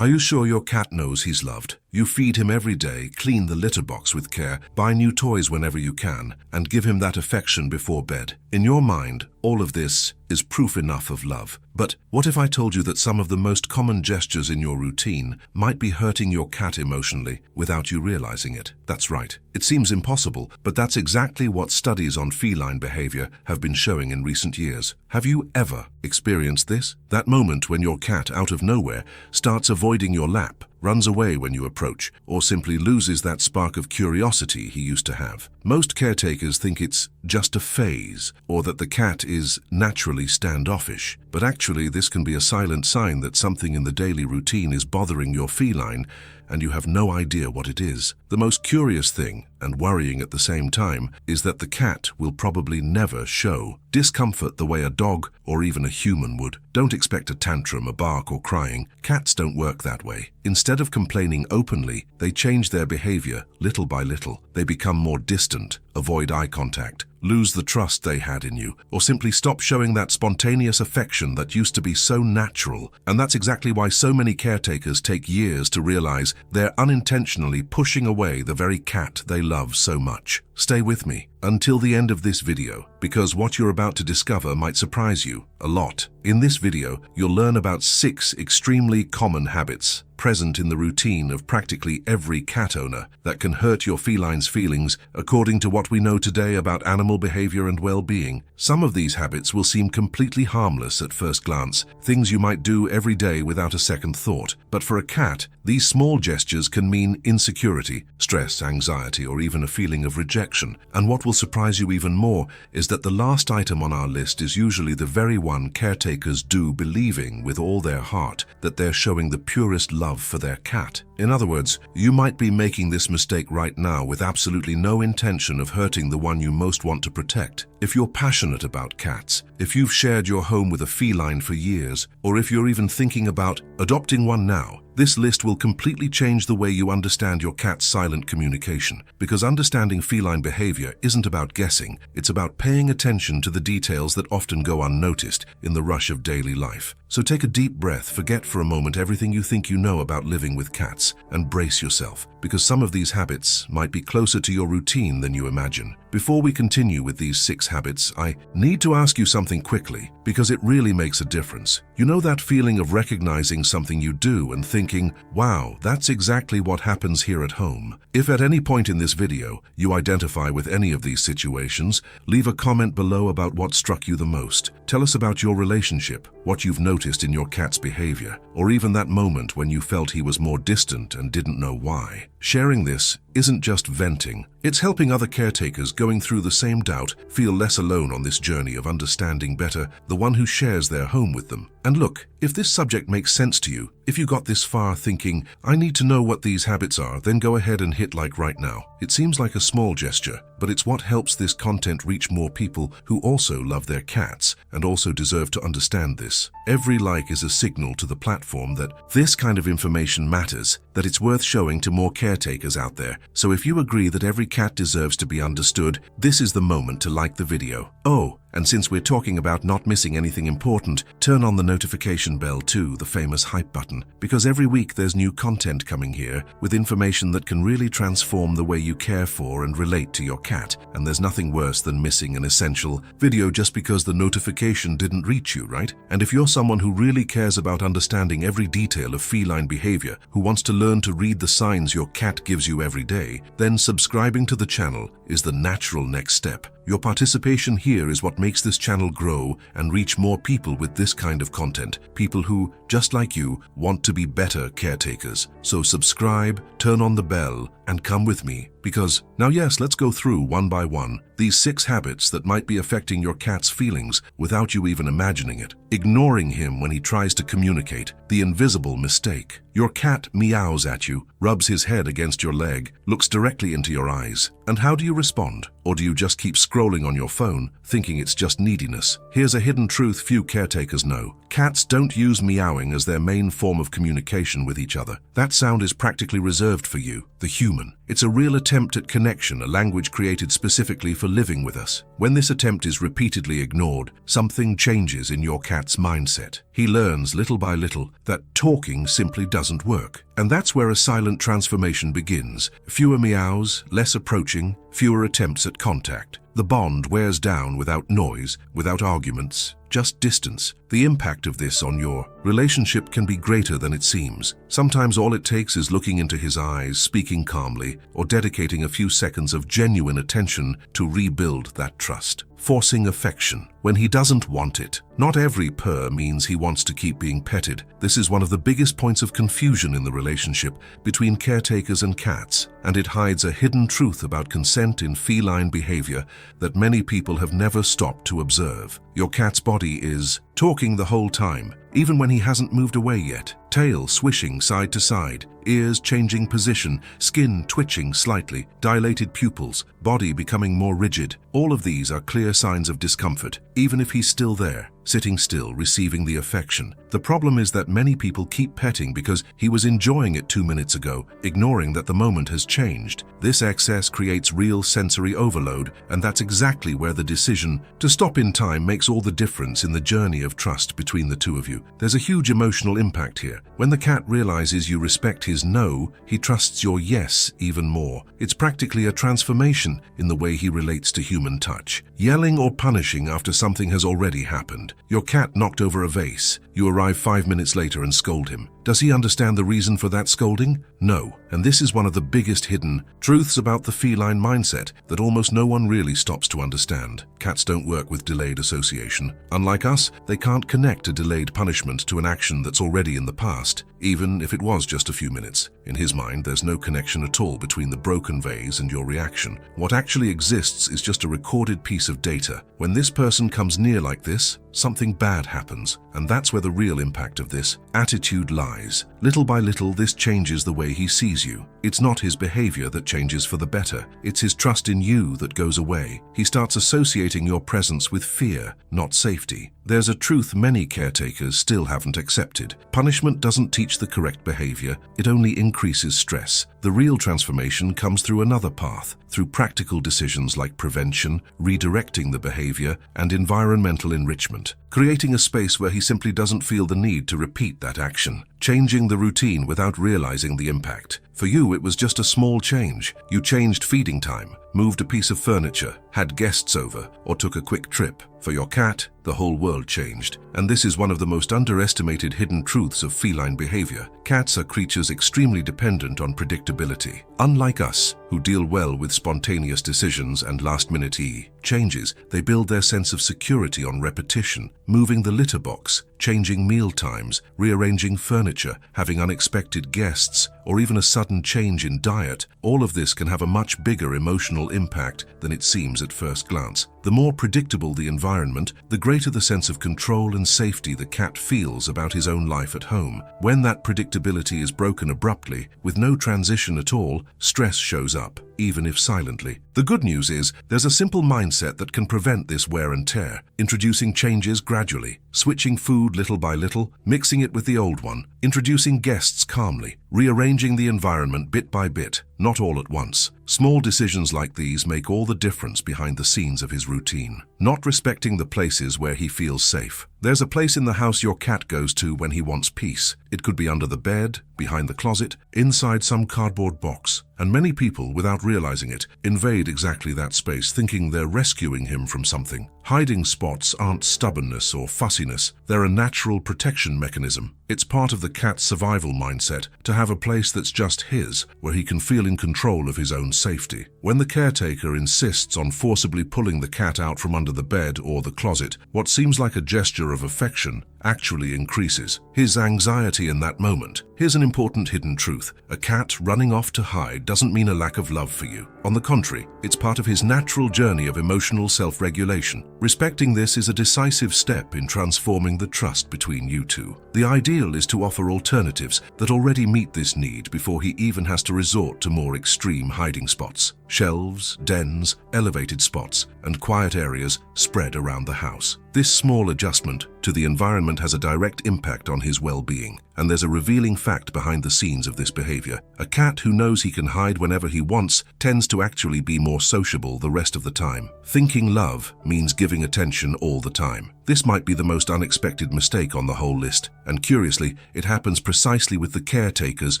Are you sure your cat knows he's loved? You feed him every day, clean the litter box with care, buy new toys whenever you can, and give him that affection before bed. In your mind, all of this is proof enough of love. But what if I told you that some of the most common gestures in your routine might be hurting your cat emotionally without you realizing it? That's right. It seems impossible, but that's exactly what studies on feline behavior have been showing in recent years. Have you ever experienced this? That moment when your cat, out of nowhere, starts avoiding your lap, runs away when you approach, or simply loses that spark of curiosity he used to have. Most caretakers think it's just a phase, or that the cat is naturally standoffish. But actually, this can be a silent sign that something in the daily routine is bothering your feline, and you have no idea what it is. The most curious thing, and worrying at the same time, is that the cat will probably never show discomfort the way a dog or even a human would. Don't expect a tantrum, a bark, or crying. Cats don't work that way. Instead of complaining openly, they change their behavior little by little. They become more distant, avoid eye contact, lose the trust they had in you, or simply stop showing that spontaneous affection that used to be so natural. And that's exactly why so many caretakers take years to realize they're unintentionally pushing away the very cat they love so much. Stay with me until the end of this video, because what you're about to discover might surprise you a lot. In this video, you'll learn about 6 extremely common habits present in the routine of practically every cat owner that can hurt your feline's feelings according to what we know today about animal behavior and well-being. Some of these habits will seem completely harmless at first glance, things you might do every day without a second thought. But for a cat, these small gestures can mean insecurity, stress, anxiety, or even a feeling of rejection. And what will surprise you even more is that the last item on our list is usually the very one caretakers do, believing with all their heart that they're showing the purest love for their cat. In other words, you might be making this mistake right now with absolutely no intention of hurting the one you most want to protect. If you're passionate about cats, if you've shared your home with a feline for years, or if you're even thinking about adopting one now, this list will completely change the way you understand your cat's silent communication. Because understanding feline behavior isn't about guessing, it's about paying attention to the details that often go unnoticed in the rush of daily life. So take a deep breath, forget for a moment everything you think you know about living with cats, and brace yourself, because some of these habits might be closer to your routine than you imagine. Before we continue with these 6 habits, I need to ask you something quickly, because it really makes a difference. You know that feeling of recognizing something you do and thinking, wow, that's exactly what happens here at home. If at any point in this video you identify with any of these situations, leave a comment below about what struck you the most. Tell us about your relationship, what you've noticed in your cat's behavior, or even that moment when you felt he was more distant and didn't know why. Sharing this isn't just venting, it's helping other caretakers going through the same doubt feel less alone on this journey of understanding better the one who shares their home with them. And look, if this subject makes sense to you, if you got this far thinking, I need to know what these habits are, then go ahead and hit like right now. It seems like a small gesture, but it's what helps this content reach more people who also love their cats and also deserve to understand this. Every like is a signal to the platform that this kind of information matters, that it's worth showing to more caretakers out there. So if you agree that every cat deserves to be understood, this is the moment to like the video. Oh, and since we're talking about not missing anything important, turn on the notification bell too, the famous hype button, because every week there's new content coming here with information that can really transform the way you care for and relate to your cat. And there's nothing worse than missing an essential video just because the notification didn't reach you, right? And if you're someone who really cares about understanding every detail of feline behavior, who wants to learn to read the signs your cat gives you every day, then subscribing to the channel is the natural next step. Your participation here is what makes this channel grow and reach more people with this kind of content, people who, just like you, want to be better caretakers. So subscribe, turn on the bell, and come with me, because now yes, let's go through one by one these 6 habits that might be affecting your cat's feelings without you even imagining it. Ignoring him when he tries to communicate, the invisible mistake. Your cat meows at you, rubs his head against your leg, looks directly into your eyes. And how do you respond? Or do you just keep scrolling on your phone, thinking it's just neediness? Here's a hidden truth few caretakers know. Cats don't use meowing as their main form of communication with each other. That sound is practically reserved for you, the human. It's a real attempt at connection, a language created specifically for living with us. When this attempt is repeatedly ignored, something changes in your cat's mindset. He learns little by little that talking simply doesn't work. And that's where a silent transformation begins. Fewer meows, less approaching, fewer attempts at contact. The bond wears down without noise, without arguments, just distance. The impact of this on your relationship can be greater than it seems. Sometimes all it takes is looking into his eyes, speaking calmly, or dedicating a few seconds of genuine attention to rebuild that trust. Forcing affection when he doesn't want it. Not every purr means he wants to keep being petted. This is one of the biggest points of confusion in the relationship between caretakers and cats, and it hides a hidden truth about consent in feline behavior that many people have never stopped to observe. Your cat's body is talking the whole time, even when he hasn't moved away yet. Tail swishing side to side, ears changing position, skin twitching slightly, dilated pupils, body becoming more rigid. All of these are clear signs of discomfort, even if he's still there, sitting still, receiving the affection. The problem is that many people keep petting because he was enjoying it 2 minutes ago, ignoring that the moment has changed. This excess creates real sensory overload, and that's exactly where the decision to stop in time makes all the difference in the journey of trust between the two of you. There's a huge emotional impact here. When the cat realizes you respect his no, he trusts your yes even more. It's practically a transformation in the way he relates to human touch. Yelling or punishing after something has already happened. Your cat knocked over a vase. You arrive 5 minutes later and scold him. Does he understand the reason for that scolding? No. And this is one of the biggest hidden truths about the feline mindset that almost no one really stops to understand. Cats don't work with delayed association. Unlike us, they can't connect a delayed punishment to an action that's already in the past, even if it was just a few minutes. In his mind, there's no connection at all between the broken vase and your reaction. What actually exists is just a recorded piece of data. When this person comes near like this, something bad happens, and that's where the real impact of this attitude lies. Little by little, this changes the way he sees you. It's not his behavior that changes for the better. It's his trust in you that goes away. He starts associating your presence with fear, not safety. There's a truth many caretakers still haven't accepted. Punishment doesn't teach the correct behavior, it only increases stress. The real transformation comes through another path, through practical decisions like prevention, redirecting the behavior, and environmental enrichment. Creating a space where he simply doesn't feel the need to repeat that action. Changing the routine without realizing the impact. For you, it was just a small change. You changed feeding time, moved a piece of furniture, had guests over, or took a quick trip. For your cat, the whole world changed. And this is one of the most underestimated hidden truths of feline behavior. Cats are creatures extremely dependent on predictability. Unlike us, who deal well with spontaneous decisions and last-minute changes, they build their sense of security on repetition, moving the litter box, changing meal times, rearranging furniture, having unexpected guests, or even a sudden change in diet. All of this can have a much bigger emotional impact than it seems at first glance. The more predictable the environment, the greater the sense of control and safety the cat feels about his own life at home. When that predictability is broken abruptly, with no transition at all, stress shows up, even if silently. The good news is, there's a simple mindset that can prevent this wear and tear. Introducing changes gradually, switching food little by little, mixing it with the old one, introducing guests calmly, rearranging the environment bit by bit, not all at once. Small decisions like these make all the difference behind the scenes of his routine. Not respecting the places where he feels safe. There's a place in the house your cat goes to when he wants peace. It could be under the bed, behind the closet, inside some cardboard box. And many people, without realizing it, invade exactly that space, thinking they're rescuing him from something. Hiding spots aren't stubbornness or fussiness. They're a natural protection mechanism. It's part of the cat's survival mindset to have a place that's just his, where he can feel in control of his own safety. When the caretaker insists on forcibly pulling the cat out from under the bed or the closet, what seems like a gesture of affection actually increases his anxiety in that moment. Here's an important hidden truth. A cat running off to hide doesn't mean a lack of love for you. On the contrary, it's part of his natural journey of emotional self-regulation. Respecting this is a decisive step in transforming the trust between you two. The ideal is to offer alternatives that already meet this need before he even has to resort to more extreme hiding spots. shelves, dens, elevated spots, and quiet areas spread around the house. This small adjustment to the environment has a direct impact on his well-being, and there's a revealing fact behind the scenes of this behavior. A cat who knows he can hide whenever he wants tends to actually be more sociable the rest of the time. Thinking love means giving attention all the time. This might be the most unexpected mistake on the whole list, and curiously, it happens precisely with the caretakers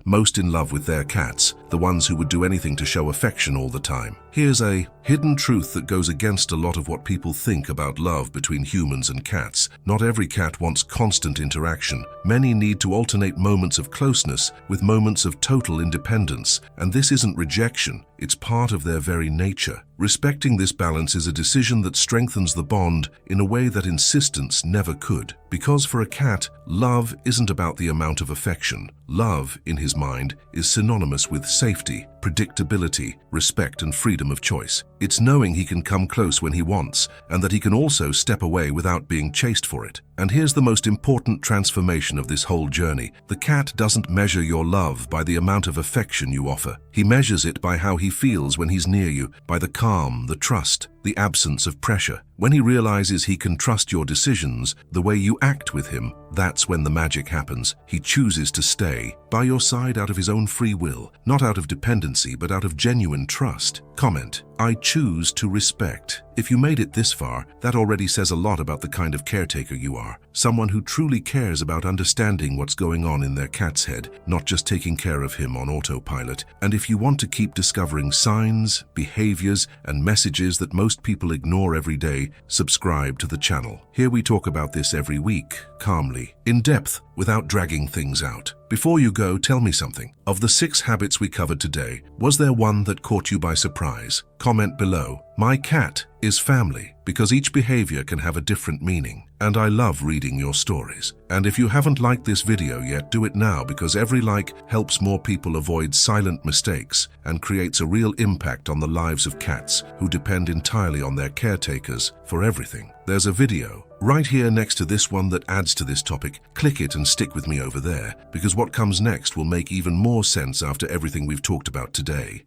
most in love with their cats, the ones who would do anything to show affection all the time. Here's a hidden truth that goes against a lot of what people think about love between humans and cats. Not every cat wants constant interaction. Many need to alternate moments of closeness with moments of total independence, and this isn't rejection, it's part of their very nature. Respecting this balance is a decision that strengthens the bond in a way that insistence never could. Because for a cat, love isn't about the amount of affection. Love, in his mind, is synonymous with safety, predictability, respect, and freedom of choice. It's knowing he can come close when he wants, and that he can also step away without being chased for it. And here's the most important transformation of this whole journey. The cat doesn't measure your love by the amount of affection you offer. He measures it by how he feels when he's near you, by the calm, the trust, the absence of pressure. When he realizes he can trust your decisions, the way you act with him, that's when the magic happens. He chooses to stay by your side out of his own free will, not out of dependency, but out of genuine trust. Comment: I choose to respect. If you made it this far, that already says a lot about the kind of caretaker you are. Someone who truly cares about understanding what's going on in their cat's head, not just taking care of him on autopilot. And if you want to keep discovering signs, behaviors, and messages that most people ignore every day, subscribe to the channel. Here we talk about this every week, calmly, in depth, without dragging things out. Before you go, tell me something. Of the 6 habits we covered today, was there one that caught you by surprise? Comment below. My cat is family, because each behavior can have a different meaning. And I love reading your stories. And if you haven't liked this video yet, do it now, because every like helps more people avoid silent mistakes and creates a real impact on the lives of cats who depend entirely on their caretakers for everything. There's a video right here next to this one that adds to this topic. Click it and stick with me over there, because what comes next will make even more sense after everything we've talked about today.